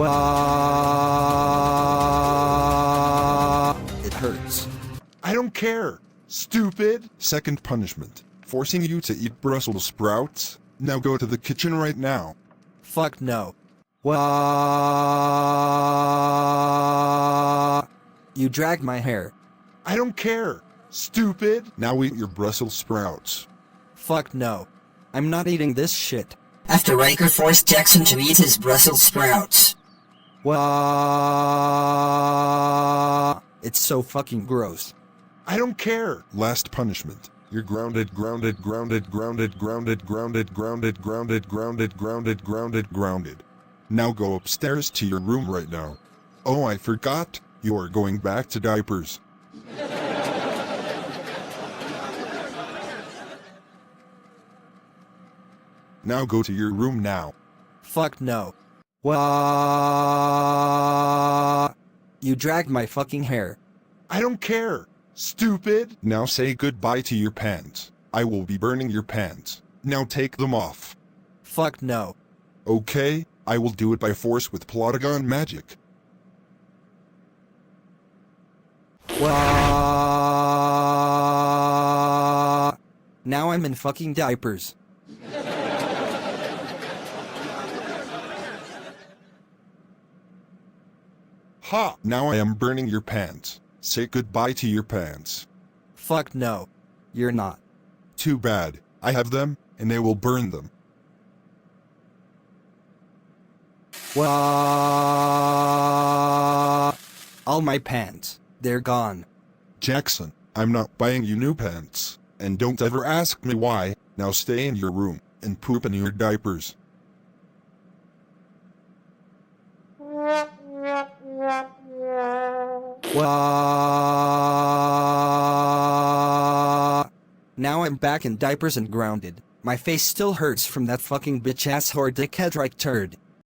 Wah. It hurts. I don't care. Stupid. Second punishment. Forcing you to eat Brussels sprouts. Now go to the kitchen right now. Fuck no. Wah. You dragged my hair. I don't care. Stupid. Now eat your Brussels sprouts. Fuck no. I'm not eating this shit. After Riker forced Jackson to eat his Brussels sprouts. Wah. It's so fucking gross. I don't care. Last punishment. You're grounded. Now go upstairs to your room right now. Oh, I forgot. You are going back to diapers. Now go to your room now. Fuck no. Wah. You dragged my fucking hair. I don't care. Stupid. Now say goodbye to your pants. I will be burning your pants. Now take them off. Fuck no. Okay, I will do it by force with Plotagon magic. Wah. Now I'm in fucking diapers. Ha! Now I am burning your pants. Say goodbye to your pants. Fuck no. You're not. Too bad. I have them, and they will burn them. Wah. All my pants. They're gone. Jackson, I'm not buying you new pants. And don't ever ask me why. Now stay in your room, and poop in your diapers. Wah. Now I'm back in diapers and grounded. My face still hurts from that fucking bitch-ass whore dickhead right turd.